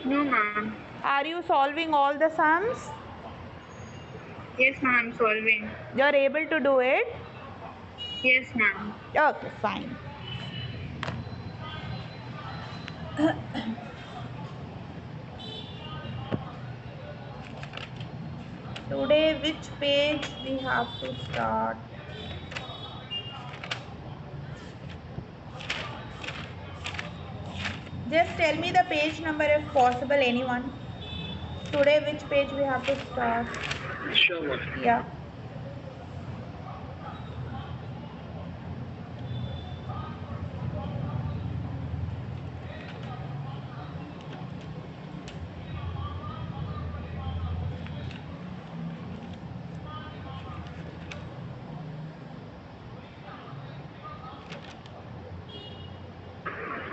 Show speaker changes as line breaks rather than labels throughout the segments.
No, ma'am.
Are you solving all the sums?
Yes, ma'am. I'm solving.
You are able to do it?
Yes, ma'am.
Okay, fine. Today, which page we have to start? Just tell me the page number if possible, anyone. Today, which page we have to start?
Sure, ma'am.
Yeah.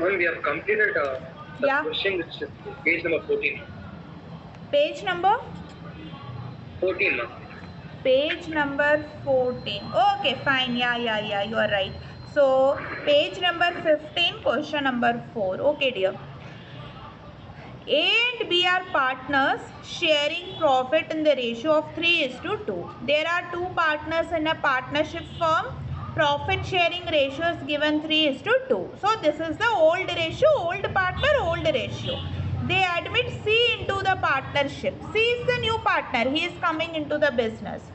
Ma'am, we have completed the
Yeah.
question, which is page number 14.
Page number?
14, ma'am.
Page number 14. Okay, fine. Yeah, you are right. So, page number 15, question number 4. Okay, dear. A and B are partners sharing profit in the ratio of 3:2. There are two partners in a partnership firm. Profit sharing ratio is given 3:2. So this is the old ratio, old partner, old ratio. They admit C into the partnership. C is the new partner. He is coming into the business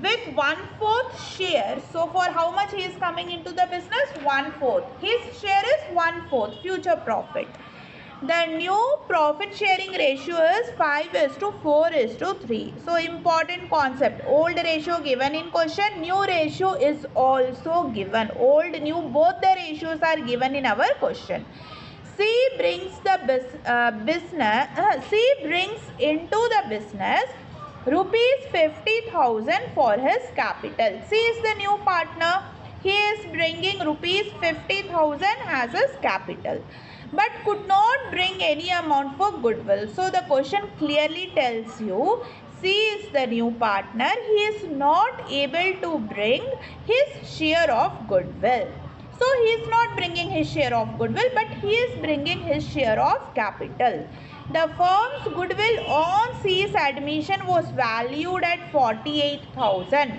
with 1/4 share. So for how much he is coming into the business? 1/4. His share is 1/4 future profit. The new profit sharing ratio is 5:4:3. So important concept. Old ratio given in question, new ratio is also given. Old, new, both the ratios are given in our question. C brings the C brings into the business rupees 50,000 for his capital. C is the new partner. He is bringing rupees 50,000 as his capital, but could not bring any amount for goodwill. So the question clearly tells you C is the new partner. He is not able to bring his share of goodwill. So he is not bringing his share of goodwill, but he is bringing his share of capital. The firm's goodwill on C's admission was valued at 48,000.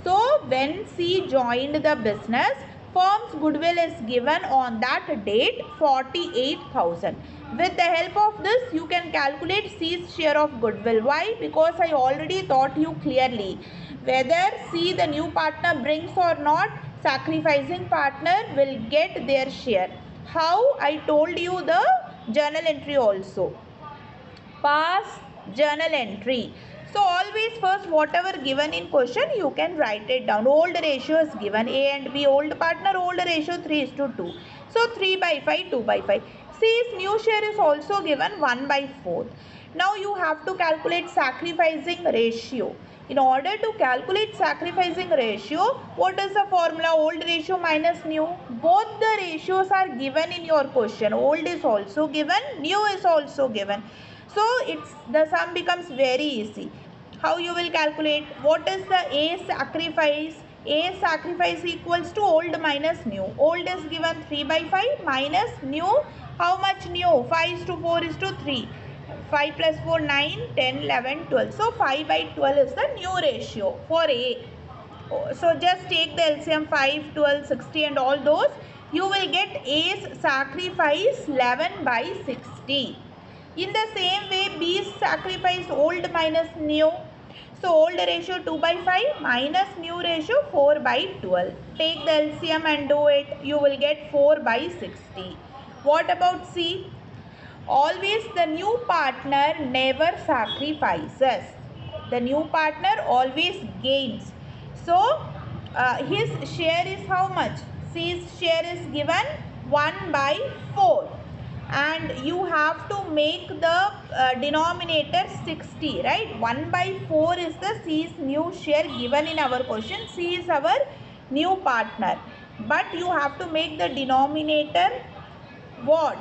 So when C joined the business, firm's goodwill is given on that date 48,000. With the help of this, you can calculate C's share of goodwill. Why? Because I already taught you clearly. Whether C, the new partner, brings or not, sacrificing partner will get their share. How? I told you the journal entry also. Past journal entry. So always first whatever given in question you can write it down. Old ratio is given, A and B, old partner, old ratio 3:2. So 3/5, 2/5. C's new share is also given 1/4. Now you have to calculate sacrificing ratio. In order to calculate sacrificing ratio, what is the formula? Old ratio minus new. Both the ratios are given in your question. Old is also given, new is also given. So the sum becomes very easy. How you will calculate? What is the A sacrifice? A sacrifice equals to old minus new. Old is given 3/5 minus new. How much new? 5:4:3. 5 plus 4, 9, 10, 11, 12. So 5/12 is the new ratio for A. So just take the LCM 5, 12, 60 and all those. You will get A's sacrifice 11/60. In the same way, B's sacrifice old minus new. So old ratio 2/5 minus new ratio 4/12. Take the LCM and do it. You will get 4/60. What about C? Always the new partner never sacrifices. The new partner always gains. So his share is how much? C's share is given 1/4. And you have to make the denominator 60, right? 1/4 is the C's new share given in our question. C is our new partner, but you have to make the denominator what?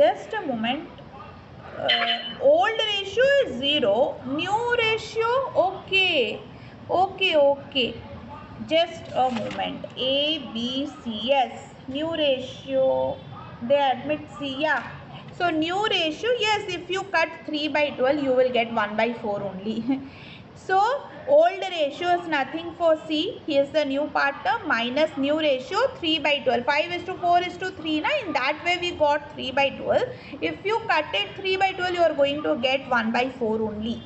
Just a moment. Old ratio is 0, new ratio, okay, just a moment. A, B, C, yes, New ratio, they admit C, yeah. So new ratio, yes, if you cut 3 by 12, you will get 1 by 4 only. So old ratio is nothing for C. He is the new partner, minus new ratio 3 by 12. 5 is to 4 is to 3. Na? In that way we got 3 by 12. If you cut it 3 by 12, you are going to get 1 by 4 only.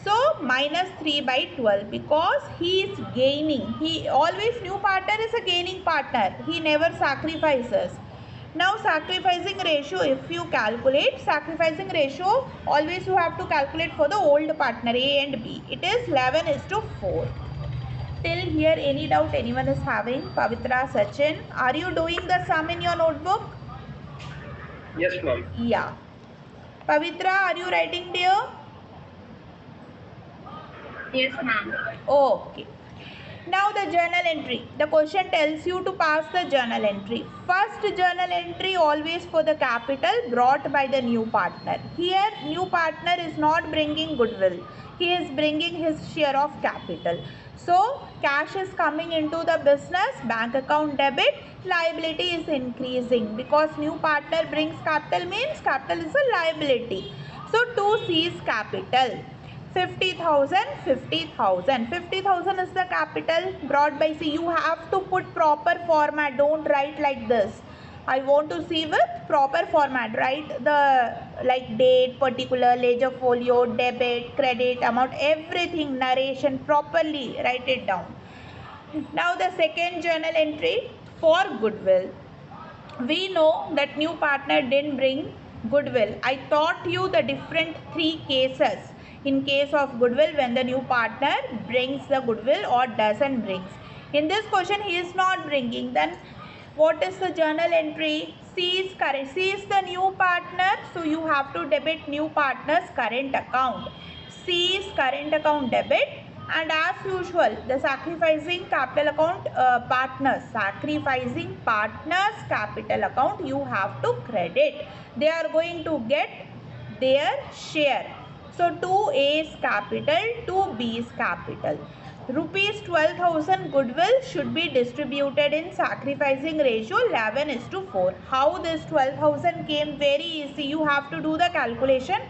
So minus 3 by 12, because he is gaining. He always, new partner is a gaining partner. He never sacrifices. Now sacrificing ratio, if you calculate sacrificing ratio, always you have to calculate for the old partner A and B. It is 11 is to 4. Till here, any doubt anyone is having? Pavitra, Sachin, are you doing the sum in your notebook?
Yes, ma'am.
Yeah. Pavitra, are you writing dear?
Yes, ma'am.
Okay. Now the journal entry. The question tells you to pass the journal entry. First journal entry always for the capital brought by the new partner. Here new partner is not bringing goodwill. He is bringing his share of capital. So cash is coming into the business, bank account debit, liability is increasing because new partner brings capital, means capital is a liability. So 2C is capital. 50,000, 50,000. 50,000 is the capital brought by C. You have to put proper format. Don't write like this. I want to see with proper format. Write the like date, particular, ledger folio, debit, credit, amount, everything, narration properly. Write it down. Now the second journal entry for goodwill. We know that new partner didn't bring goodwill. I taught you the different 3 cases in case of goodwill when the new partner brings the goodwill or doesn't brings. In this question he is not bringing. Then what is the journal entry? C is current. C is the new partner, so you have to debit new partner's current account. C is current account debit. And as usual, the sacrificing capital account sacrificing partners capital account, you have to credit. They are going to get their share. So 2A is capital, 2B is capital. Rupees 12,000 goodwill should be distributed in sacrificing ratio 11 is to 4. How this 12,000 came? Very easy. You have to do the calculation.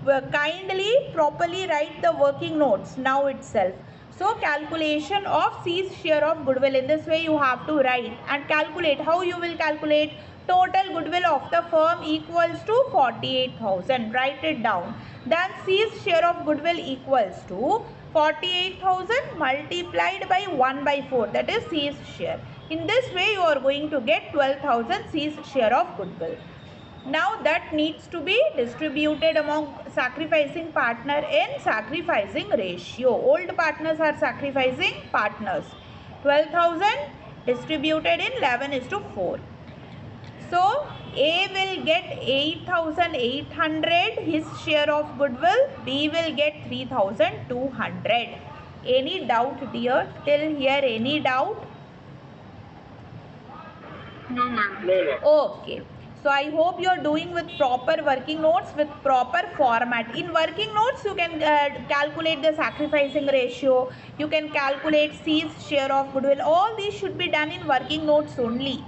Kindly properly write the working notes now itself. So calculation of C's share of goodwill, in this way you have to write and calculate. How you will calculate? Total goodwill of the firm equals to 48,000. Write it down. Then C's share of goodwill equals to 48,000 multiplied by 1 by 4. That is C's share. In this way you are going to get 12,000 C's share of goodwill. Now that needs to be distributed among sacrificing partner in sacrificing ratio. Old partners are sacrificing partners. 12,000 distributed in 11 is to 4. So A will get 8,800 his share of goodwill. B will get 3,200. Any doubt dear? Till here any doubt?
No, ma'am.
No, ma'am.
Okay. So I hope you are doing with proper working notes with proper format. In working notes you can calculate the sacrificing ratio. You can calculate C's share of goodwill. All these should be done in working notes only.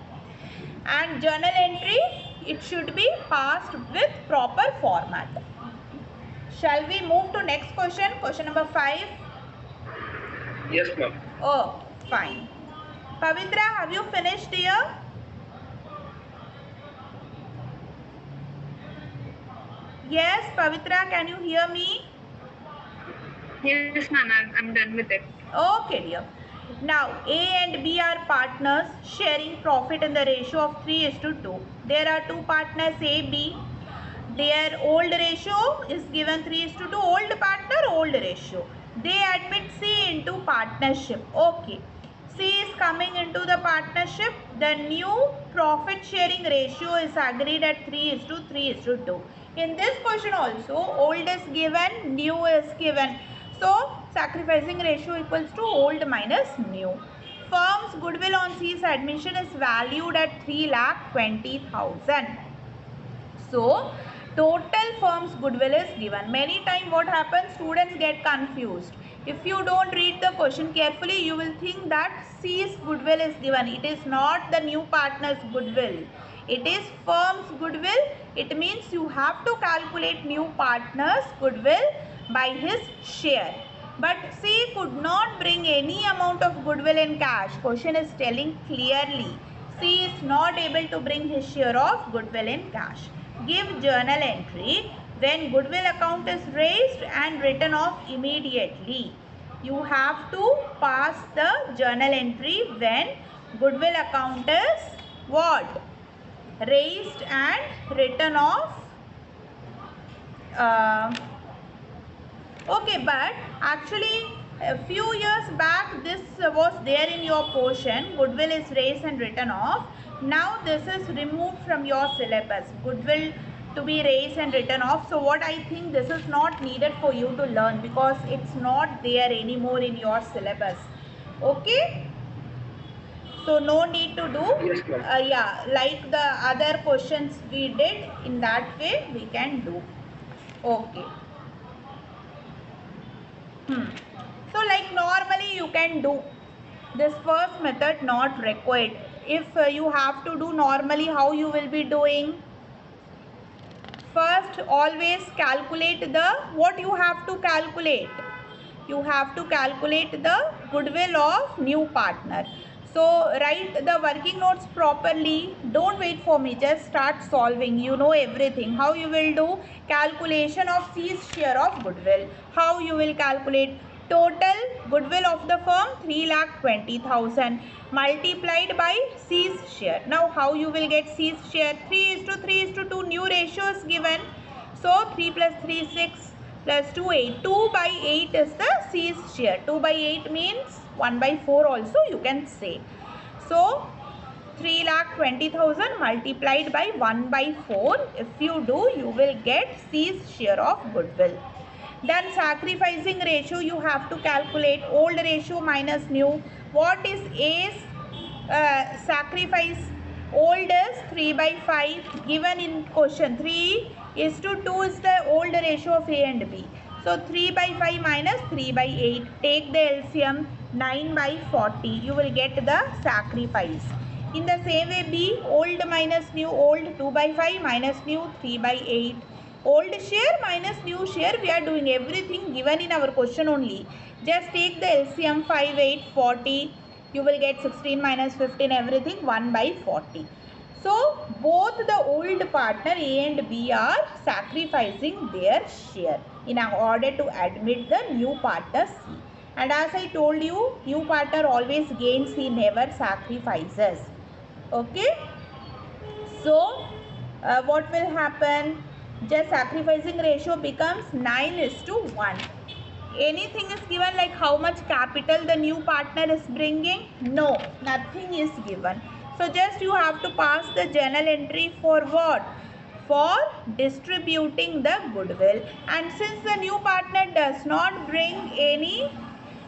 And journal entry, it should be passed with proper format. Shall we move to next question? Question number 5.
Yes, ma'am.
Oh, fine. Pavitra, have you finished here? Yes, Pavitra, can you hear me?
Yes, ma'am. I'm done with it.
Okay, dear. Now, A and B are partners sharing profit in the ratio of 3 is to 2. There are two partners A, B. Their old ratio is given 3 is to 2. Old partner, old ratio. They admit C into partnership. Okay. C is coming into the partnership. The new profit sharing ratio is agreed at 3 is to 3 is to 2. In this question also, old is given, new is given. So, sacrificing ratio equals to old minus new. Firm's goodwill on C's admission is valued at 3,20,000. So, total firm's goodwill is given. Many times what happens, students get confused. If you don't read the question carefully, you will think that C's goodwill is given. It is not the new partner's goodwill. It is firm's goodwill. It means you have to calculate new partner's goodwill by his share. But C could not bring any amount of goodwill in cash. Question is telling clearly. C is not able to bring his share of goodwill in cash. Give journal entry when goodwill account is raised and written off immediately. You have to pass the journal entry when goodwill account is what? Raised and written off. Okay, but actually a few years back this was there in your portion. Goodwill is raised and written off. Now this is removed from your syllabus. Goodwill to be raised and written off. So what I think, this is not needed for you to learn because it's not there anymore in your syllabus. Okay. So no need to do.
Yes, ma'am.
Yeah, like the other questions we did, in that way we can do. Okay. So like normally you can do this first method, not required. If you have to do normally, how you will be doing? First, always calculate the, what you have to calculate? You have to calculate the goodwill of new partner. So write the working notes properly. Don't wait for me, just start solving. You know everything. How you will do? Calculation of C's share of goodwill. How you will calculate? Total goodwill of the firm 3,20,000 multiplied by C's share. Now how you will get C's share? 3:3:2 new ratio is given. So 3 plus 3 6 plus 2 8. 2 by 8 is the C's share. 2 by 8 means 1 by 4 also you can say. So 3,20,000 multiplied by 1 by 4. If you do, you will get C's share of goodwill. Then sacrificing ratio you have to calculate. Old ratio minus new. What is A's sacrifice? Old is 3 by 5 given in question. 3:2 is the old ratio of A and B. So 3 by 5 minus 3 by 8. Take the LCM, 9 by 40. You will get the sacrifice. In the same way B, old minus new. Old 2 by 5 minus new 3 by 8. Old share minus new share, we are doing everything given in our question only. Just take the LCM, 5 8 40. You will get 16 minus 15, everything 1 by 40. So both the old partner A and B are sacrificing their share in order to admit the new partner C. And as I told you, new partner always gains, he never sacrifices. Okay. So what will happen? Just sacrificing ratio becomes 9:1. Anything is given like how much capital the new partner is bringing? No, nothing is given. So just you have to pass the journal entry for what? For distributing the goodwill. And since the new partner does not bring any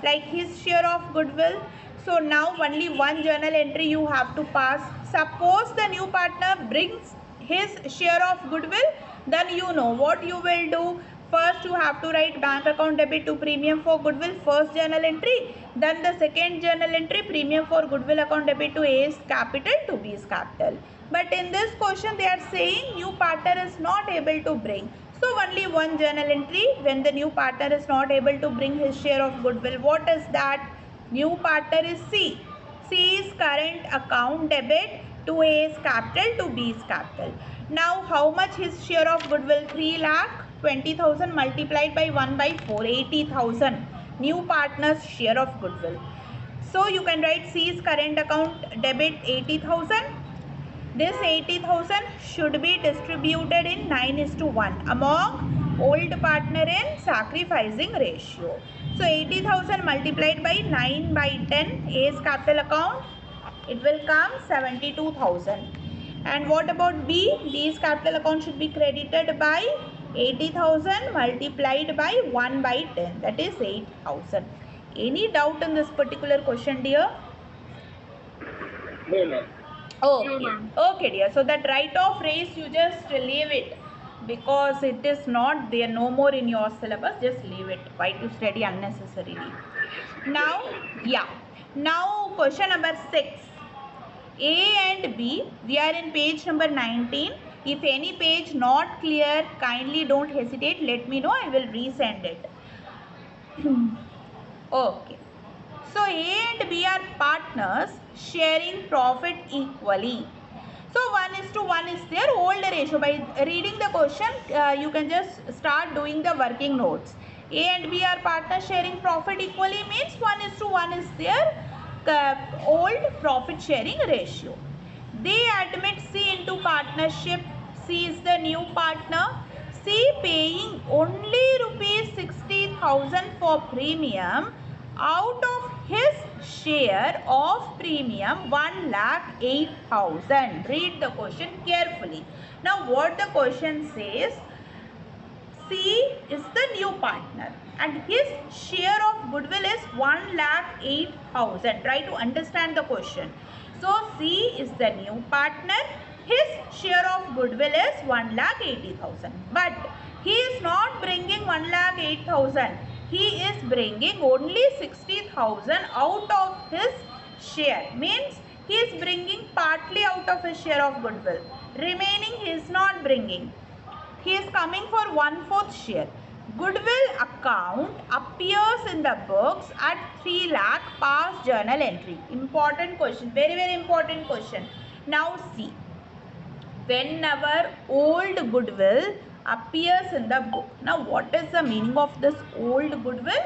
like his share of goodwill, so now only one journal entry you have to pass. Suppose the new partner brings his share of goodwill, then you know what you will do. First you have to write bank account debit to premium for goodwill, first journal entry. Then the second journal entry, premium for goodwill account debit to A's capital to B's capital. But in this question they are saying new partner is not able to bring. So only one journal entry when the new partner is not able to bring his share of goodwill. What is that? New partner is C. C's current account debit to A's capital to B's capital. Now how much his share of goodwill? 3,20,000 multiplied by 1 by 4, 80,000. New partner's share of goodwill. So you can write C's current account debit 80,000. This 80,000 should be distributed in 9:1 among old partner in sacrificing ratio. So 80,000 multiplied by 9 by 10, A's capital account, it will come 72,000. And what about B? B's capital account should be credited by 80,000 multiplied by 1 by 10, that is 8,000. Any doubt in this particular question, dear?
No, ma'am.
Okay.
No, ma'am.
Okay, dear. So that write-off raise, you just leave it. because it is not there no more in your syllabus. Just leave it. Why to study unnecessarily? Now, yeah. Now question number 6. A and B, we are in page number 19. If any page not clear, kindly don't hesitate. Let me know. I will resend it. Okay. So A and B are partners sharing profit equally. So 1:1 is their old ratio. By reading the question, you can just start doing the working notes. A and B are partners sharing profit equally means 1:1 is their old profit sharing ratio. They admit C into partnership. C is the new partner. C paying only rupees 60,000 for premium out of his share of premium 1,08,000. Read the question carefully. Now what the question says, C is the new partner and his share of goodwill is 1,08,000. Try to understand the question. So C is the new partner. His share of goodwill is 1,80,000. But he is not bringing 1,08,000. He is bringing only 60,000 out of his share. Means he is bringing partly out of his share of goodwill. Remaining he is not bringing. He is coming for 1/4 share. Goodwill account appears in the books at 3 lakh past journal entry. Important question. Very, very important question. Now see. Whenever old goodwill appears in the book. Now what is the meaning of this old goodwill?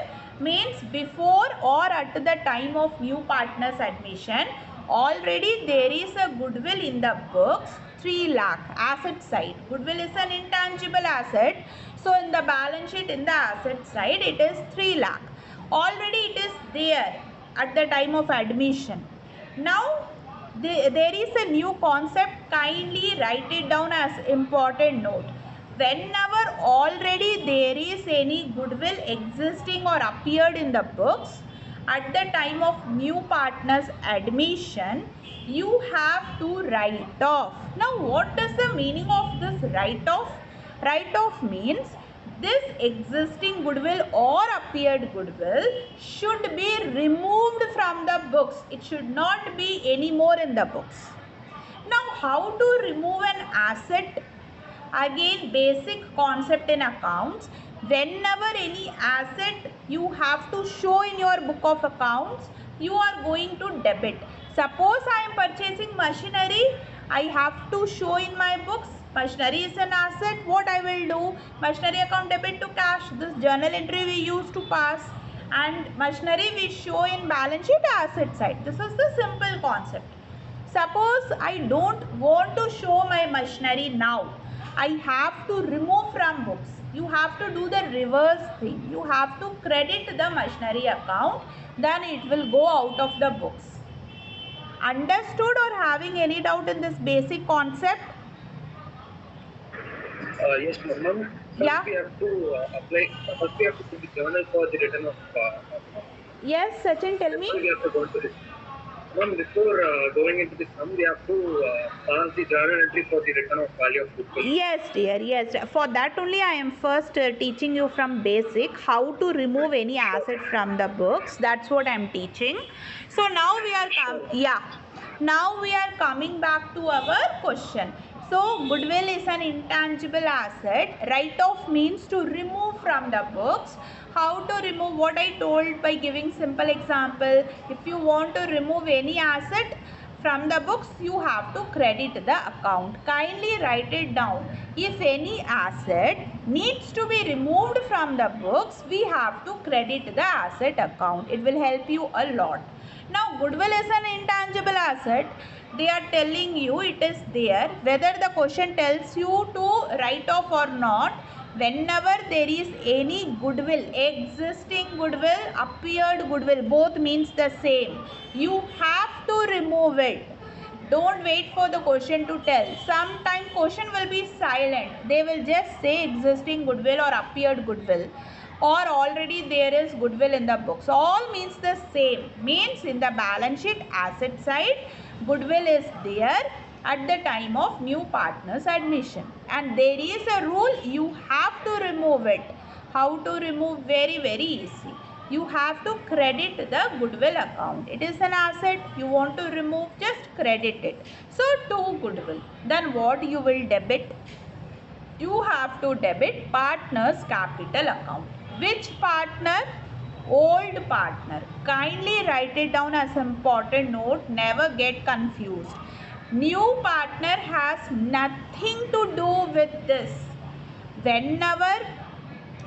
Means before or at the time of new partner's admission, already there is a goodwill in the books 3 lakh asset side. Goodwill is an intangible asset. So in the balance sheet in the asset side it is 3 lakh. Already it is there at the time of admission. Now there is a new concept. Kindly write it down as important note. Whenever already there is any goodwill existing or appeared in the books at the time of new partner's admission, you have to write off. Now what is the meaning of this write off? Write off means this existing goodwill or appeared goodwill should be removed from the books. It should not be any more in the books. Now how to remove an asset? Again, basic concept in accounts. Whenever any asset you have to show in your book of accounts, you are going to debit. Suppose I am purchasing machinery, I have to show in my books. Machinery is an asset. What I will do? Machinery account debit to cash. This journal entry we used to pass. And machinery we show in balance sheet asset side. This is the simple concept. Suppose I don't want to show my machinery now. I have to remove from books. You have to do the reverse thing. You have to credit the machinery account. Then it will go out of the books. Understood or having any doubt in this basic concept?
Yes, ma'am.
Yeah.
First we have to apply. First we have to put the journal for the return of.
Yes, Sachin, tell me.
We have to go to this. Ma'am, before going into the sum, we have to pass the journal entry for the return of value of goodwill.
Yes, dear. Yes. For that only I am first teaching you from basic how to remove any asset from the books. That's what I am teaching. So now we are Now we are coming back to our question. So goodwill is an intangible asset. Write-off means to remove from the books. How to remove? What I told by giving simple example. If you want to remove any asset from the books, you have to credit the account. Kindly write it down. If any asset needs to be removed from the books, we have to credit the asset account. It will help you a lot. Now goodwill is an intangible asset. They are telling you it is there. Whether the question tells you to write off or not, whenever there is any goodwill, existing goodwill, appeared goodwill, both means the same. You have to remove it. Don't wait for the question to tell. Sometime question will be silent. They will just say existing goodwill or appeared goodwill. Or already there is goodwill in the books. All means the same. Means in the balance sheet asset side, goodwill is there. at the time of new partner's admission. And there is a rule, you have to remove it. How to remove? Very easy. You have to credit the goodwill account. It is an asset, you want to remove, just credit it. So to goodwill, then what you will debit? You have to debit partner's capital account. Which partner? Old partner. Kindly write it down as important note, never get confused. New partner has nothing to do with this. Whenever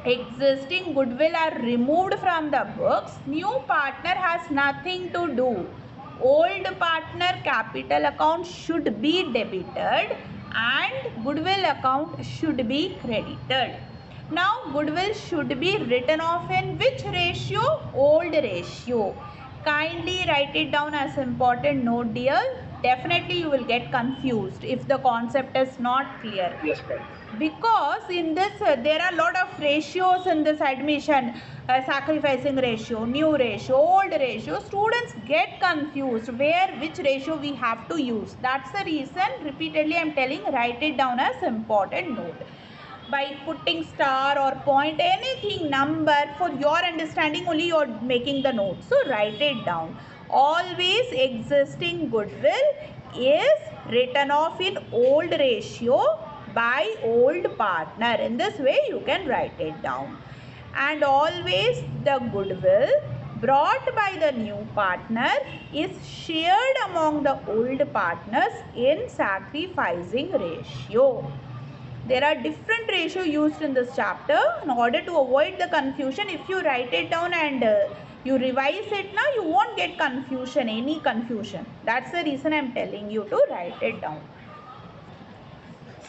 existing goodwill are removed from the books, new partner has nothing to do. Old partner capital account should be debited and goodwill account should be credited. Now goodwill should be written off in which ratio? Old ratio. Kindly write it down as important note, dear. Definitely you will get confused if the concept is not clear.
Yes, ma'am.
Because in this there are a lot of ratios in this admission, sacrificing ratio, new ratio, old ratio. Students get confused which ratio we have to use. That's the reason repeatedly I am telling, write it down as important note. By putting star or point, anything, number, for your understanding only you are making the note. So write it down. Always existing goodwill is written off in old ratio by old partner. In this way you can write it down. And always the goodwill brought by the new partner is shared among the old partners in sacrificing ratio. There are different ratio used in this chapter. In order to avoid the confusion, if you write it down and you revise it now, you won't get confusion, any confusion. That's the reason I am telling you to write it down.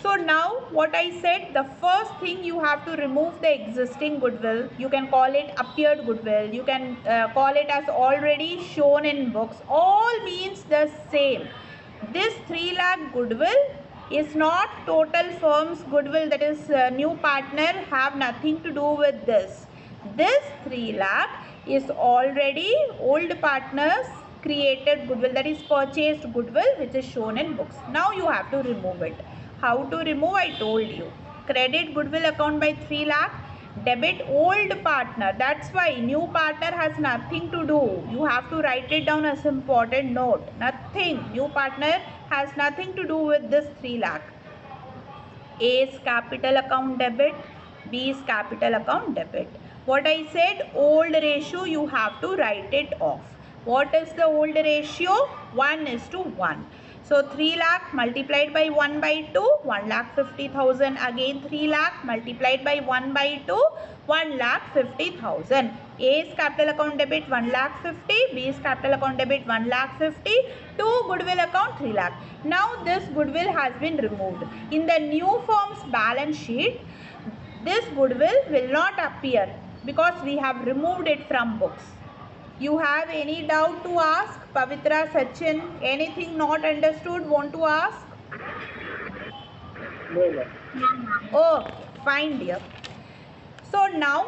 So now what I said, the first thing you have to remove the existing goodwill. You can call it appeared goodwill. You can call it as already shown in books. All means the same. This 3 lakh goodwill is not total firm's goodwill, that is new partner have nothing to do with this. This 3 lakh is already old partners created goodwill, that is purchased goodwill, which is shown in books. Now you have to remove it. How to remove? I told you. Credit goodwill account by 3 lakh. Debit old partner. That's why new partner has nothing to do. You have to write it down as important note. Nothing. New partner has nothing to do with this 3 lakh. A's capital account debit. B's capital account debit. What I said, old ratio, you have to write it off. What is the old ratio? 1:1. So 3 lakh multiplied by 1/2, 1,50,000. Again 3 lakh multiplied by 1/2, 1,50,000. A's capital account debit 1,50,000, B's capital account debit 1,50,000, to goodwill account 3 lakh. Now this goodwill has been removed. In the new firm's balance sheet, this goodwill will not appear because we have removed it from books. You have any doubt to ask? Pavitra, Sachin, anything not understood, want to ask?
No, ma'am.
Okay, fine dear. So now,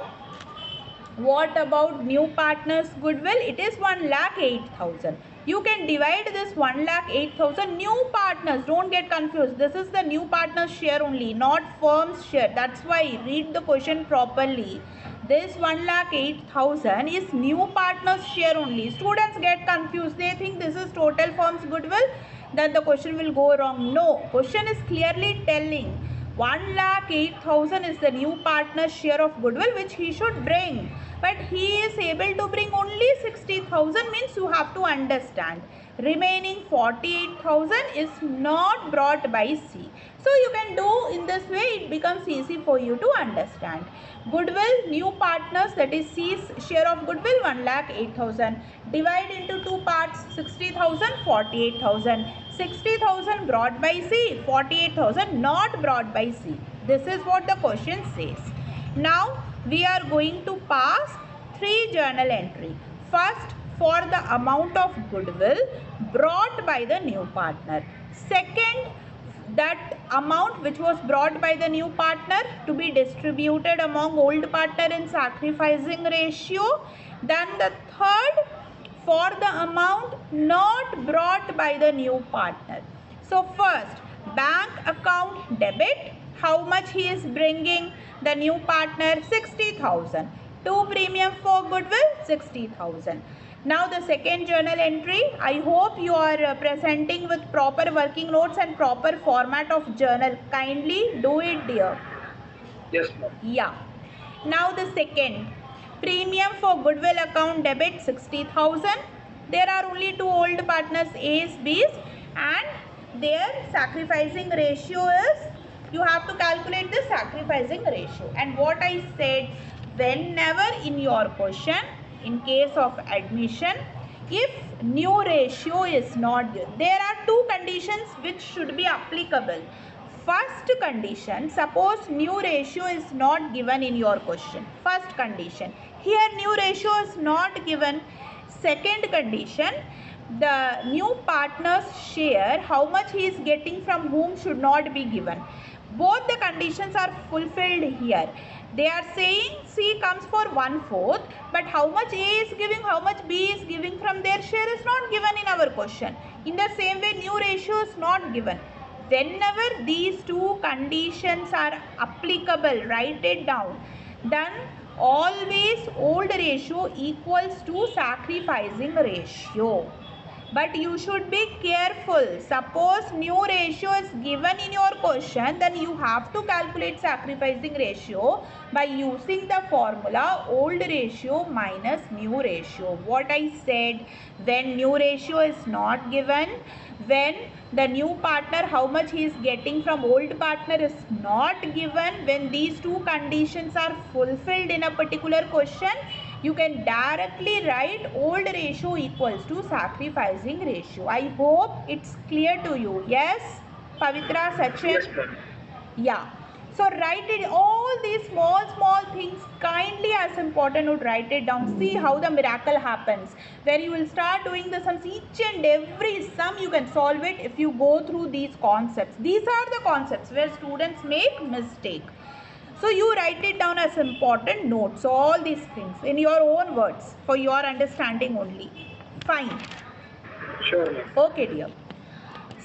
what about new partners goodwill? It is 1,08,000. You can divide this 1,08,000 new partners. Don't get confused. This is the new partners share only, not firm's share. That's why read the question properly. This 1,08,000 is new partners share only. Students get confused. They think this is total firm's goodwill. Then the question will go wrong. No, question is clearly telling 1,08,000 is the new partner's share of goodwill which he should bring. But he is able to bring only 60,000, means you have to understand. Remaining 48,000 is not brought by C. So you can do in this way, it becomes easy for you to understand. Goodwill, new partners, that is C's share of goodwill 1,08,000. Divide into two parts, 60,000, 48,000. 60,000 brought by C, 48,000 not brought by C. This is what the question says. Now we are going to pass 3 journal entry. First, for the amount of goodwill brought by the new partner. Second, that amount which was brought by the new partner to be distributed among old partner in sacrificing ratio. Then the third, for the amount not brought by the new partner. So first, bank account debit. How much he is bringing? The new partner 60,000. To premium for goodwill 60,000. Now the second journal entry. I hope you are presenting with proper working notes and proper format of journal. Kindly do it, dear.
Yes, ma'am.
Yeah. Now the second, premium for goodwill account debit 60,000. There are only two old partners, A's, B's, and their sacrificing ratio is, you have to calculate the sacrificing ratio. And what I said, whenever in your question, in case of admission, if new ratio is not given, there are two conditions which should be applicable. First condition, suppose new ratio is not given in your question. First condition, here new ratio is not given. Second condition, the new partner's share, how much he is getting from whom, should not be given. Both the conditions are fulfilled here. They are saying C comes for 1/4, but how much A is giving, how much B is giving from their share is not given in our question. In the same way, new ratio is not given. Whenever these two conditions are applicable, write it down. Then always old ratio equals to sacrificing ratio. But you should be careful. Suppose new ratio is given in your question, then you have to calculate sacrificing ratio by using the formula old ratio minus new ratio. What I said, when new ratio is not given, when the new partner, how much he is getting from old partner is not given, when these two conditions are fulfilled in a particular question, you can directly write old ratio equals to sacrificing ratio. I hope it's clear to you. Yes, Pavitra, Sachin?
Yes, ma'am.
Yeah. So write it, all these small things, kindly as important, would write it down. See how the miracle happens. Where you will start doing the sums, each and every sum you can solve it if you go through these concepts. These are the concepts where students make mistake. So you write it down as important notes, all these things in your own words for your understanding only. Fine.
Sure, ma'am.
Okay, dear.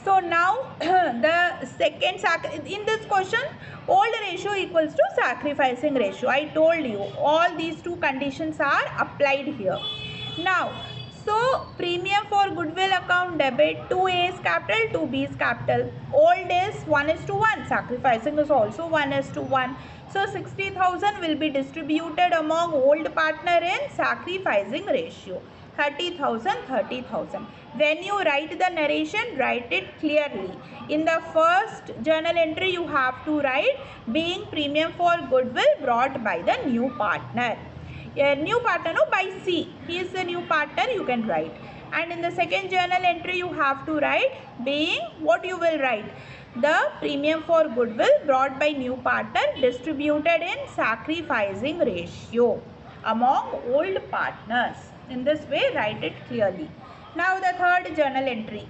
So now the second, in this question, old ratio equals to sacrificing ratio. I told you all these two conditions are applied here. Now, so premium for goodwill account debit, 2A is capital, 2B is capital. Old is 1:1. Sacrificing is also 1:1. So 60,000 will be distributed among old partner in sacrificing ratio. 30,000, 30,000. When you write the narration, write it clearly. In the first journal entry, you have to write being premium for goodwill brought by the new partner. New partner, no, by C. He is the new partner, you can write. And in the second journal entry, you have to write being, what you will write? The premium for goodwill brought by new partner distributed in sacrificing ratio among old partners. In this way, write it clearly. Now the third journal entry.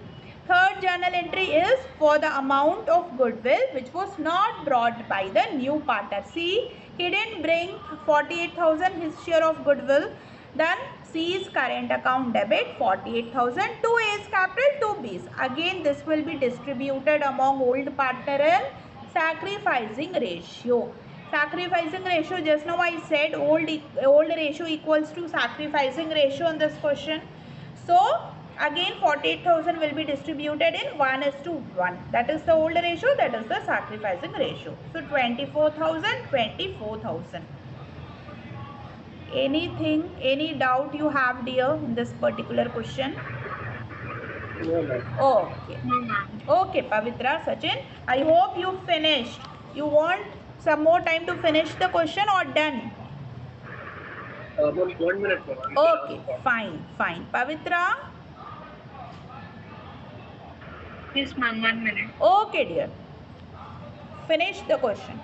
Third journal entry is for the amount of goodwill which was not brought by the new partner. See, he didn't bring 48,000 his share of goodwill. Then C's current account debit 48,000. 2A is capital, 2B's. Again, this will be distributed among old partner in sacrificing ratio. Sacrificing ratio, just now I said old ratio equals to sacrificing ratio in this question. So again 48,000 will be distributed in 1:1. That is the old ratio, that is the sacrificing ratio. So 24,000, 24,000. Anything, any doubt you have, dear, in this particular question?
No, ma'am.
Okay.
No, ma'am.
Okay, Pavitra, Sachin, I hope you finished. You want some more time to finish the question or done?
1 minute, ma'am.
Okay, fine, fine. Pavitra?
Yes, ma'am. 1 minute.
Okay, dear. Finish the question.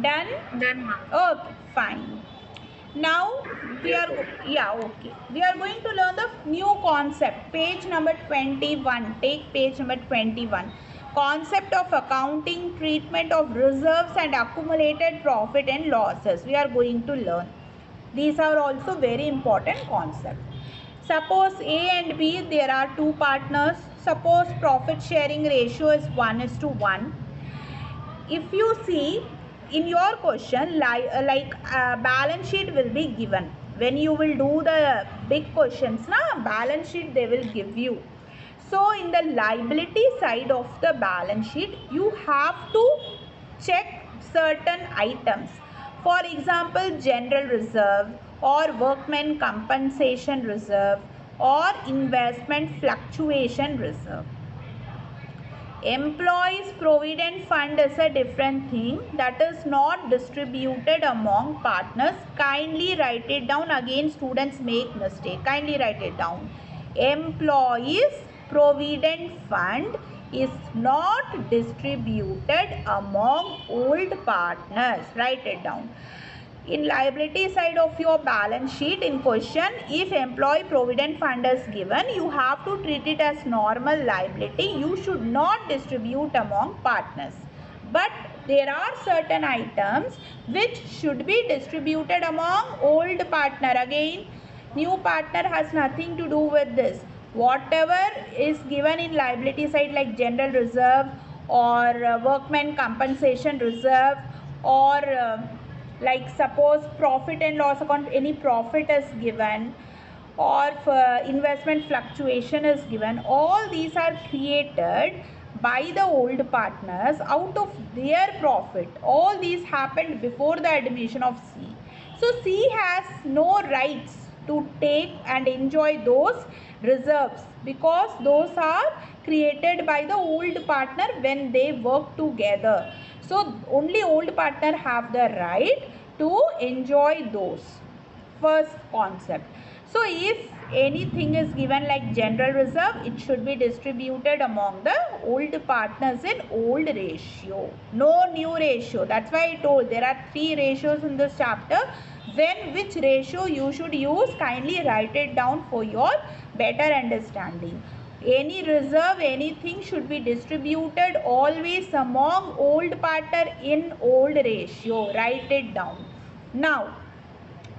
Done?
Done, ma'am.
Okay, fine. Now we are okay. We are going to learn the new concept. Page number 21. Take page number 21. Concept of accounting, treatment of reserves and accumulated profit and losses. We are going to learn. These are also very important concepts. Suppose A and B, there are two partners. Suppose profit sharing ratio is 1:1. If you see in your question, balance sheet will be given. When you will do the big questions, balance sheet they will give you. So in the liability side of the balance sheet, you have to check certain items. For example, general reserve or workman compensation reserve or investment fluctuation reserve. Employees provident fund is a different thing that is not distributed among partners. Kindly write it down. Again, students make mistake. Kindly write it down. Employees provident fund is not distributed among old partners. Write it down. In liability side of your balance sheet, in question, if employee provident fund is given, you have to treat it as normal liability. You should not distribute among partners. But there are certain items which should be distributed among old partner. Again, new partner has nothing to do with this. Whatever is given in liability side, like general reserve or workman compensation reserve or like suppose profit and loss account, any profit is given or investment fluctuation is given, all these are created by the old partners out of their profit. All these happened before the admission of C. So C has no rights to take and enjoy those reserves because those are created by the old partner when they work together. So only old partner have the right to enjoy those. First concept. So if anything is given like general reserve, it should be distributed among the old partners in old ratio. No new ratio. That's why I told there are 3 ratios in this chapter. When which ratio you should use, kindly write it down for your better understanding. Any reserve, anything should be distributed always among old partner in old ratio. Write it down. Now,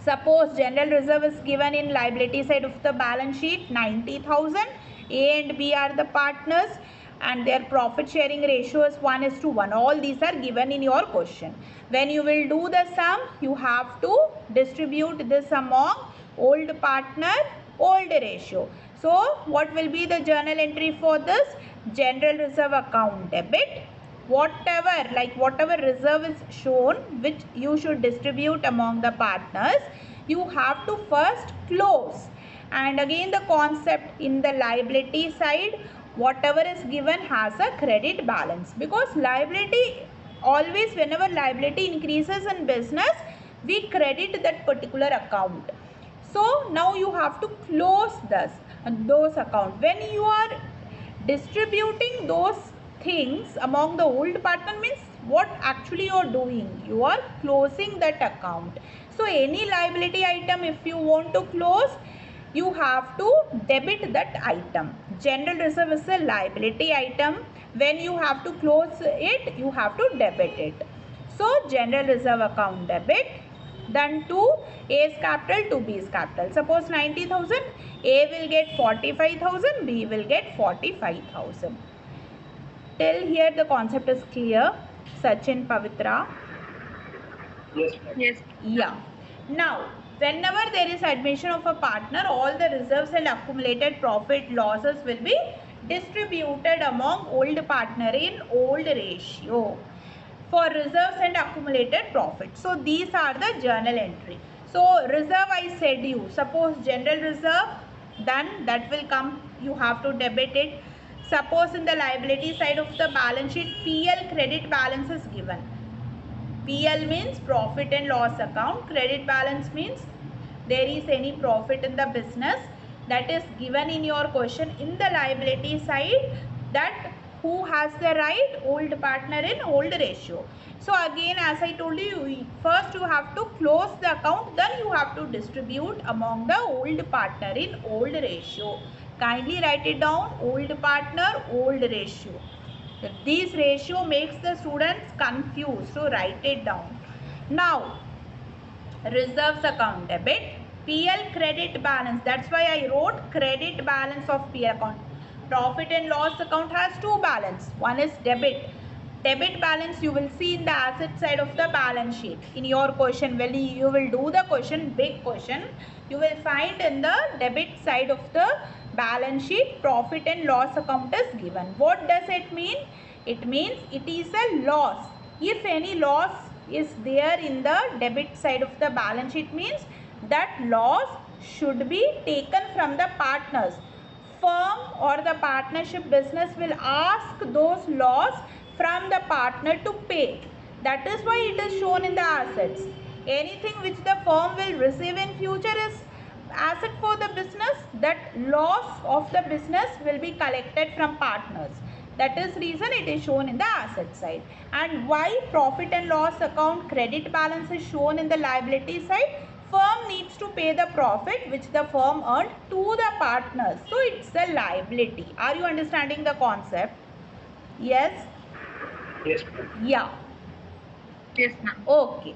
suppose general reserve is given in liability side of the balance sheet 90,000. A and B are the partners and their profit sharing ratio is 1:1. All these are given in your question. When you will do the sum, you have to distribute this among old partner, old ratio. So what will be the journal entry for this? General reserve account debit. Whatever reserve is shown which you should distribute among the partners, you have to first close. And again the concept in the liability side, whatever is given has a credit balance, because liability, always whenever liability increases in business, we credit that particular account. So now you have to close those accounts. When you are distributing those things among the old partner, means what actually you are doing, you are closing that account. So any liability item if you want to close, you have to debit that item. General reserve is a liability item. When you have to close it, you have to debit it. So general reserve account debit. Then to A's capital to B's capital. Suppose 90,000, A will get 45,000, B will get 45,000. Till here the concept is clear. Sachin, Pavitra.
Yes, ma'am.
Yes.
Yeah. Now, whenever there is admission of a partner, all the reserves and accumulated profit losses will be distributed among old partner in old ratio for reserves and accumulated profit. So these are the journal entry. So reserve I said you, suppose general reserve, then that will come, you have to debit it. Suppose in the liability side of the balance sheet, PL credit balance is given. PL means profit and loss account. Credit balance means there is any profit in the business, that is given in your question. In the liability side, that Who has the right? Old partner in old ratio. So again, as I told you, first you have to close the account, then you have to distribute among the old partner in old ratio. Kindly write it down, old partner, old ratio. This ratio makes the students confused, so write it down. Now, reserves account debit, PL credit balance. That's why I wrote credit balance of PL account. Profit and loss account has two balance. One is debit. Debit balance you will see in the asset side of the balance sheet. In your question, when you will do the question, big question, you will find in the debit side of the balance sheet, profit and loss account is given. What does it mean? It means it is a loss. If any loss is there in the debit side of the balance sheet, means that loss should be taken from the partners. Firm or the partnership business will ask those loss from the partner to pay. That is why it is shown in the assets. Anything which the firm will receive in future is asset for the business. That loss of the business will be collected from partners. That is reason it is shown in the asset side. And why profit and loss account credit balance is shown in the liability side? Firm needs to pay the profit which the firm earned to the partners. So it's a liability. Are you understanding the concept? Yes?
Yes.
Yeah.
Yes, ma'am.
Okay.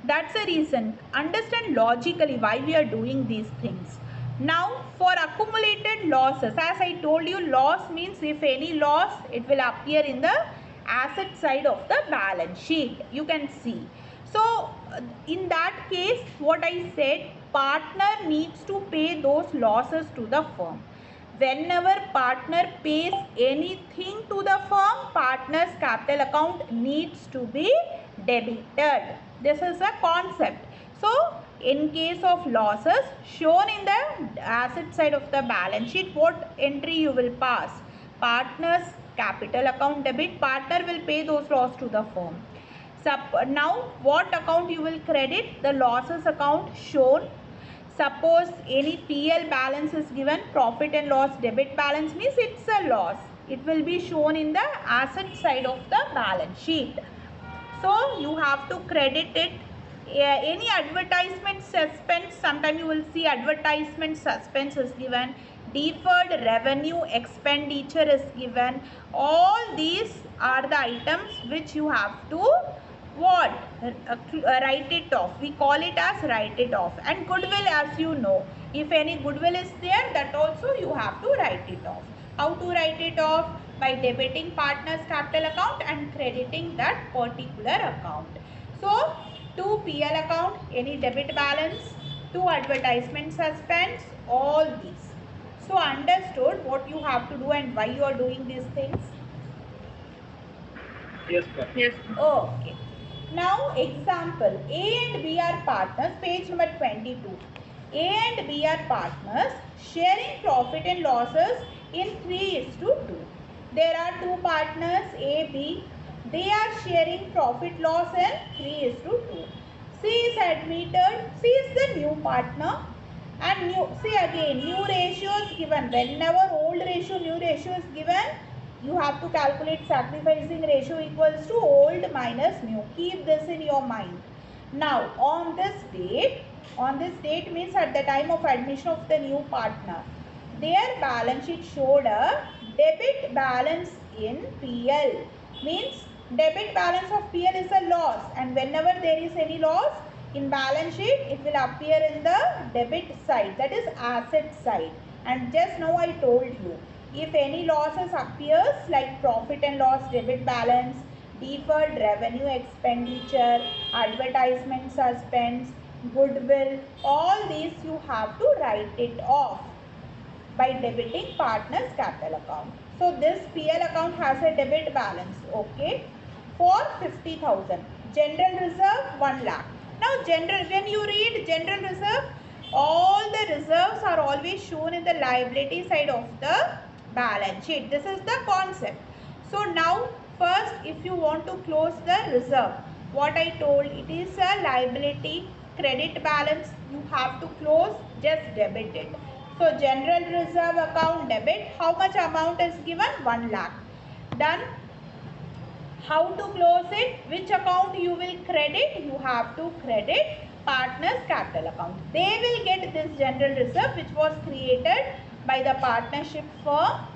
That's the reason. Understand logically why we are doing these things. Now, for accumulated losses, as I told you, loss means if any loss, it will appear in the asset side of the balance sheet. You can see. So, in that case, what I said, partner needs to pay those losses to the firm. Whenever partner pays anything to the firm, partner's capital account needs to be debited. This is a concept. So, in case of losses shown in the asset side of the balance sheet, what entry you will pass? Partner's capital account debit. Partner will pay those losses to the firm. Now, what account you will credit? The losses account shown. Suppose any PL balance is given, profit and loss debit balance means it's a loss. It will be shown in the asset side of the balance sheet. So you have to credit it. Any advertisement suspense, sometime you will see advertisement suspense is given. Deferred revenue expenditure is given. All these are the items which you have to write it off. We call it as write it off. And goodwill, as you know, if any goodwill is there, that also you have to write it off. How to write it off? By debiting partner's capital account and crediting that particular account. So, to PL account, any debit balance, to advertisement suspense, all these. So, understood what you have to do and why you are doing these things?
Yes, ma'am.
Yes.
Okay. Now, example, A and B are partners, page number 22. A and B are partners sharing profit and losses in 3:2. There are two partners A, B. They are sharing profit loss in 3:2. C is admitted. C is the new partner. And new, see again, new ratio is given. Whenever old ratio, new ratio is given, you have to calculate sacrificing ratio equals to old minus new. Keep this in your mind. Now, on this date means at the time of admission of the new partner, their balance sheet showed a debit balance in PL. Means debit balance of PL is a loss, and whenever there is any loss in balance sheet, it will appear in the debit side, that is asset side. And just now I told you, if any losses appears like profit and loss debit balance, deferred revenue expenditure, advertisement suspense, goodwill, all these you have to write it off by debiting partner's capital account. So this PL account has a debit balance, okay, for 50,000. General reserve 1 lakh. Now when you read general reserve, all the reserves are always shown in the liability side of the balance sheet. This is the concept. So now first, if you want to close the reserve, what I told, it is a liability credit balance. You have to close, just debit it. So general reserve account debit, how much amount is given? 1 lakh. Done. How to close it? Which account you will credit? You have to credit partners capital account. They will get this general reserve which was created by the partnership firm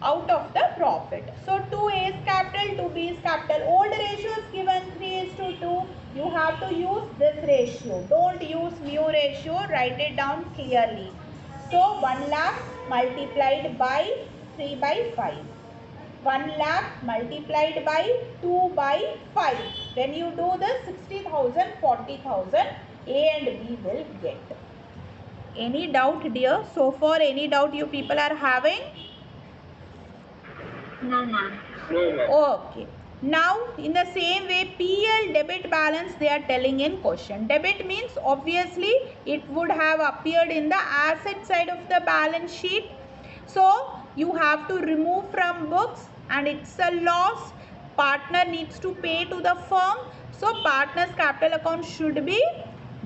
out of the profit. So 2A's capital, 2B's capital. Old ratio is given 3:2. You have to use this ratio. Don't use new ratio. Write it down clearly. So 1 lakh multiplied by 3 by 5. 1 lakh multiplied by 2 by 5. When you do this, 60,000, 40,000, A and B will get. Any doubt, dear? So far, any doubt you people are having?
No, ma'am.
No, ma'am.
Okay. Now, in the same way, PL debit balance they are telling in question. Debit means obviously it would have appeared in the asset side of the balance sheet. So, you have to remove from books and it's a loss. Partner needs to pay to the firm. So, partner's capital account should be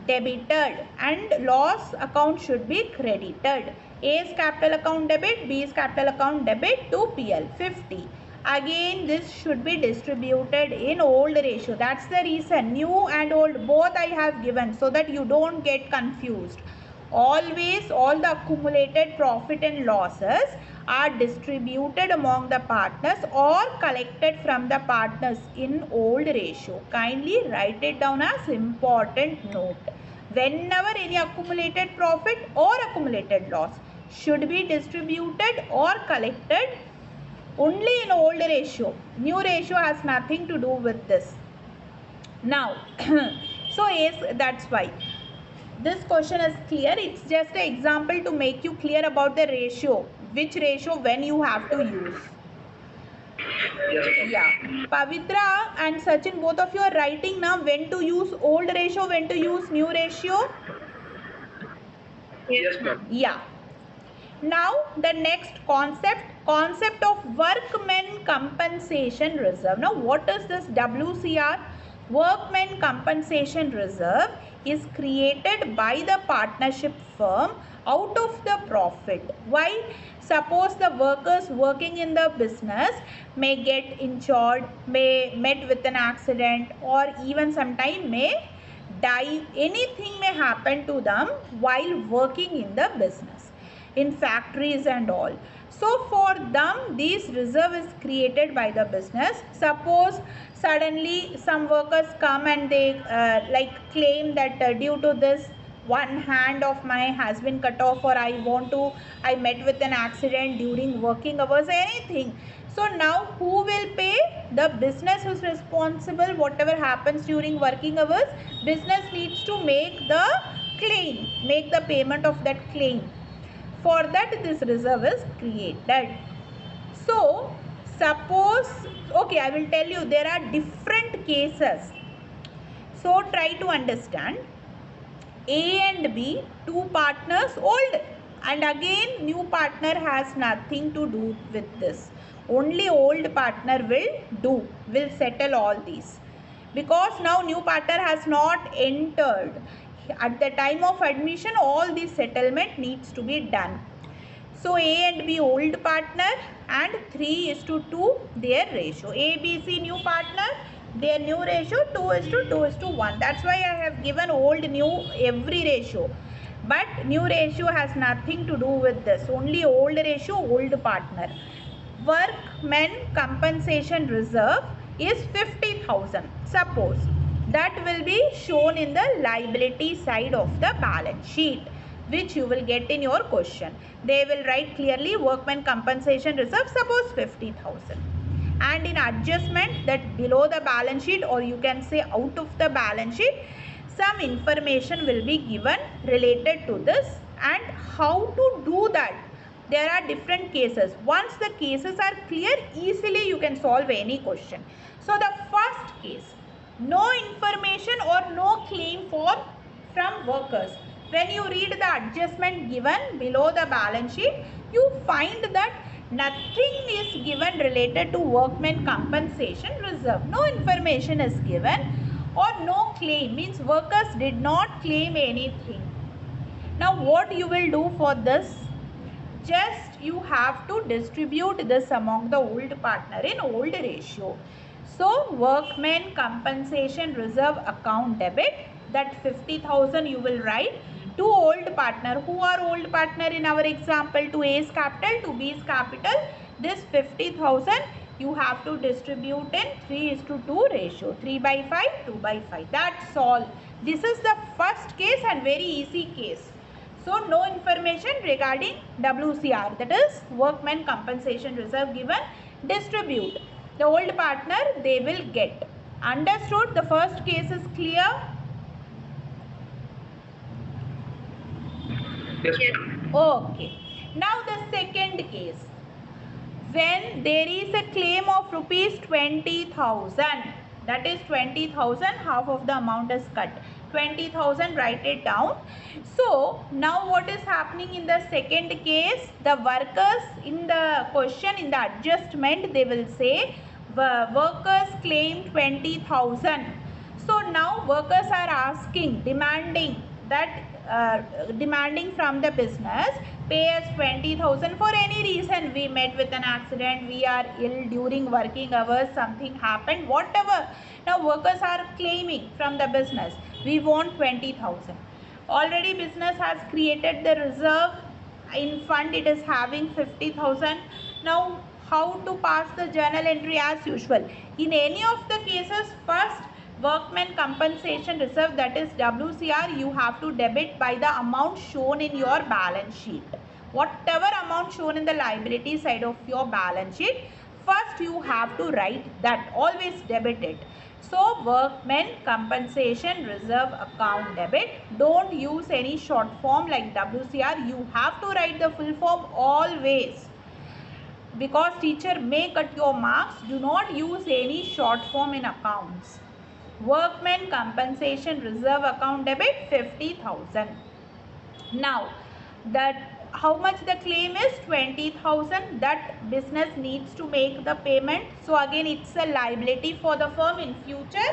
debited and loss account should be credited. A's capital account debit, B's capital account debit to PL 50. Again, this should be distributed in old ratio. That's the reason. New and old both I have given so that you don't get confused. Always all the accumulated profit and losses are distributed among the partners or collected from the partners in old ratio. Kindly write it down as important note. Whenever any accumulated profit or accumulated loss should be distributed or collected only in old ratio. New ratio has nothing to do with this. Now, so yes, that's why this question is clear. It's just an example to make you clear about the ratio. Which ratio when you have to use.
Yes, ma'am.
Yeah. Pavitra and Sachin, both of you are writing now when to use old ratio, when to use new ratio.
Yes, ma'am.
Yeah. Now the next concept of workmen compensation reserve. Now what is this WCR? Workmen compensation reserve is created by the partnership firm out of the profit. Why? Suppose the workers working in the business may get injured, may met with an accident, or even sometime may die. Anything may happen to them while working in the business, in factories and all. So for them, this reserve is created by the business. Suppose suddenly some workers come and they claim that due to this one hand of my has been cut off, or I met with an accident during working hours, anything. So now who will pay? The business is responsible. Whatever happens during working hours, business needs to make the claim, make the payment of that claim. For that, this reserve is created. So, suppose, okay, I will tell you there are different cases. So, try to understand. A and B, two partners, old, and again new partner has nothing to do with this. Only old partner will settle all these. Because now new partner has not entered. At the time of admission, all this settlement needs to be done. So A and B old partner and 3:2 their ratio. A, B, C new partner, their new ratio 2:2:1. That's why I have given old, new, every ratio. But new ratio has nothing to do with this. Only old ratio, old partner. Workmen compensation reserve is 50,000. Suppose that will be shown in the liability side of the balance sheet, which you will get in your question. They will write clearly workmen compensation reserve, suppose 50,000. And in adjustment, that below the balance sheet, or you can say out of the balance sheet, some information will be given related to this and how to do that. There are different cases. Once the cases are clear, easily you can solve any question. So the first case, no information or no claim from workers. When you read the adjustment given below the balance sheet, you find that nothing is given related to workmen compensation reserve. No information is given, or no claim, means workers did not claim anything. Now what you will do for this? just you have to distribute this among the old partner in old ratio. So workmen compensation reserve account debit, that 50,000 you will write to old partner. Who are old partner in our example? To A's capital, to B's capital. This 50,000 you have to distribute in 3:2 ratio, 3 by 5, 2 by 5. That's all. This is the first case and very easy case. So no information regarding WCR, that is workmen compensation reserve given, distribute. The old partner they will get. Understood? The first case is clear?
Yes.
Yes.
Okay. Now the second case. When there is a claim of rupees 20,000, that is 20,000, half of the amount is cut. 20,000, write it down. So now what is happening in the second case? The workers in the question, in the adjustment, they will say workers claim 20,000. So now workers are asking, demanding that demanding from the business, pay us 20,000 for any reason. We met with an accident, we are ill during working hours, something happened, whatever. Now workers are claiming from the business, we want 20,000. Already business has created the reserve in fund, it is having 50,000. Now how to pass the journal entry? As usual, in any of the cases, first workmen compensation reserve, that is WCR, you have to debit by the amount shown in your balance sheet. Whatever amount shown in the liability side of your balance sheet, first you have to write that, always debit it. So workmen compensation reserve account debit. Don't use any short form like WCR, you have to write the full form always, because teacher may cut your marks. Do not use any short form in accounts. Workmen compensation reserve account debit 50,000. Now that how much the claim is? 20,000. That business needs to make the payment. So again it's a liability for the firm in future,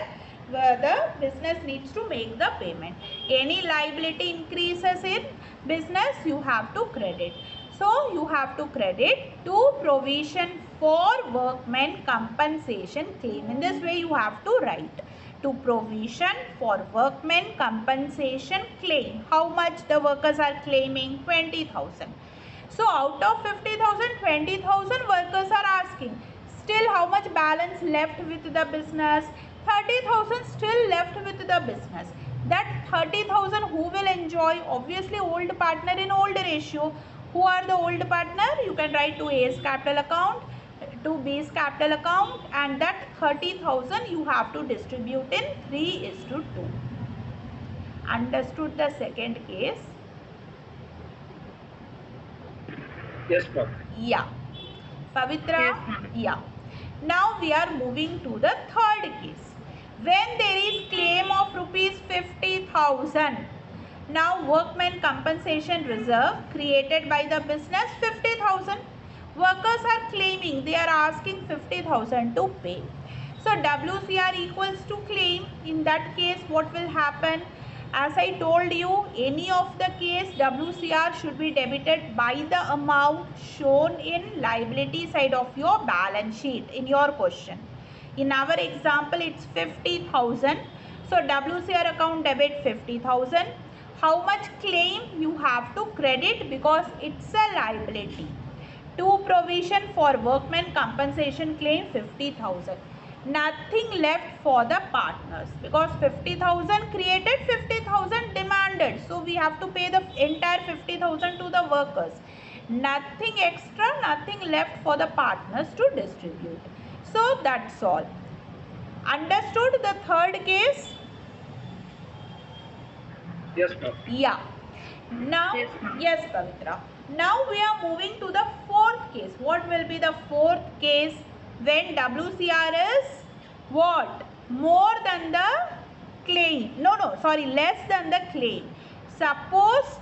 where the business needs to make the payment. Any liability increases in business, you have to credit. So you have to credit to provision for workmen compensation claim. In this way you have to write, to provision for workmen compensation claim. How much the workers are claiming? 20,000. So out of 50,000, 20,000 workers are asking. Still how much balance left with the business? 30,000 still left with the business. That 30,000 who will enjoy? Obviously old partner in old ratio. Who are the old partner? You can write to A's capital account, to B's capital account, and that 30,000 you have to distribute in 3:2. Understood the second case?
Yes, ma'am.
Yeah. Pavitra?
Yes, ma'am.
Yeah. Now we are moving to the third case. When there is claim of rupees 50,000. Now workmen compensation reserve created by the business 50,000. Workers are claiming, they are asking 50,000 to pay. So WCR equals to claim. In that case what will happen? As I told you, any of the case WCR should be debited by the amount shown in liability side of your balance sheet in your question. In our example it's 50,000. So WCR account debit 50,000. How much claim? You have to credit because it's a liability. To provision for workmen compensation claim 50,000. Nothing left for the partners because 50,000 created, 50,000 demanded. So we have to pay the entire 50,000 to the workers. Nothing extra, nothing left for the partners to distribute. So that's all. Understood the third case?
Yes, ma'am.
Yeah. Now,
Yes, ma'am.
yes, Pavitra. Now we are moving to the fourth case. What will be the fourth case? When WCR is what? More than the claim. Less than the claim. Suppose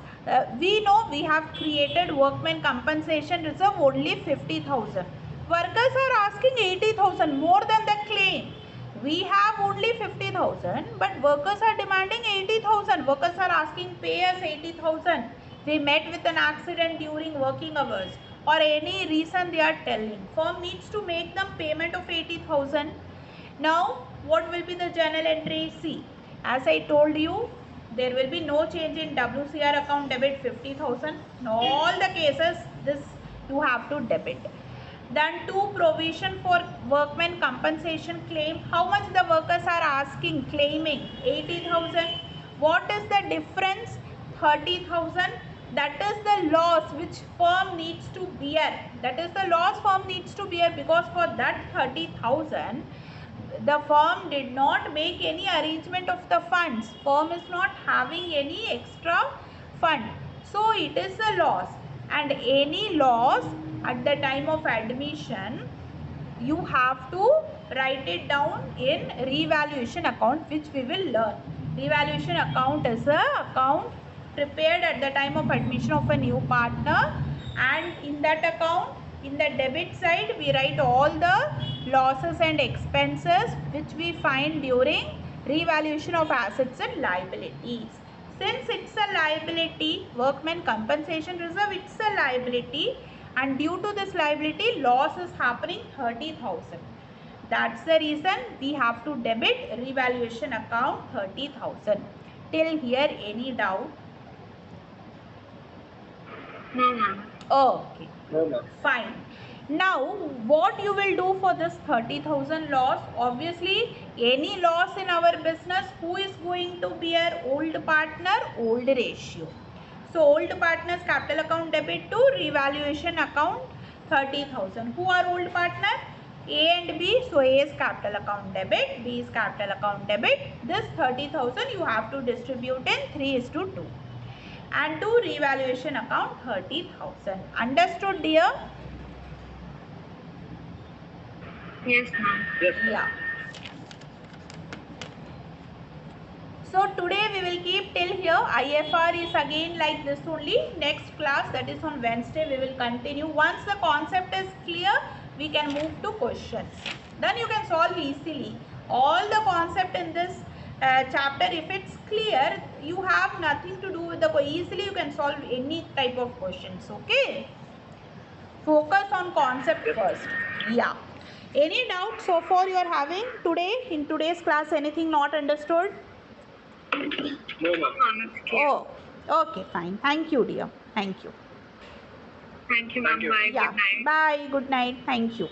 we know we have created workmen compensation reserve only 50,000. Workers are asking 80,000, more than the claim. We have only 50,000, but workers are demanding 80,000. Workers are asking pay us 80,000. they met with an accident during working hours, or any reason they are telling, firm needs to make them payment of 80,000. Now what will be the journal entry? See, as I told you, there will be no change in WCR account debit 50,000. In all the cases, this you have to debit. Then 2, provision for workmen compensation claim. How much the workers are asking, claiming? 80,000. What is the difference? 30,000. That is the loss which firm needs to bear. That is the loss firm needs to bear, because for that 30,000, the firm did not make any arrangement of the funds. Firm is not having any extra fund. So it is a loss, and any loss at the time of admission, you have to write it down in revaluation account, which we will learn. Revaluation account is a account prepared at the time of admission of a new partner, and in that account, in the debit side, we write all the losses and expenses which we find during revaluation of assets and liabilities. Since it's a liability, workmen compensation reserve, it's a liability, and due to this liability, loss is happening 30,000. That's the reason we have to debit revaluation account 30,000. Till here, any doubt?
No, ma'am.
Okay.
No, ma'am.
Fine. Now, what you will do for this 30,000 loss? Obviously, any loss in our business, who is going to bear? Old partner, old ratio. So, old partner's capital account debit to revaluation account 30,000. Who are old partner? A and B. So, A is capital account debit, B is capital account debit. This 30,000 you have to distribute in 3:2. And to revaluation account 30,000. Understood, dear?
Yes, ma'am.
Yes, ma'am.
Yeah. So today we will keep till here. IFR is again like this only. Next class, that is on Wednesday, we will continue. Once the concept is clear, we can move to questions. Then you can solve easily. All the concept in this chapter, if it's clear, you have nothing to do with the easily you can solve any type of questions. Okay. Focus on concept first. Yeah. Any doubt so far you are having today in today's class? Anything not understood?
No, ma'am.
Ma'am, it's clear.
Oh, okay, fine. Thank you, dear. Thank you.
Thank you, ma'am.
Thank you.
Bye.
Yeah.
Good night.
Bye. Good night. Thank you.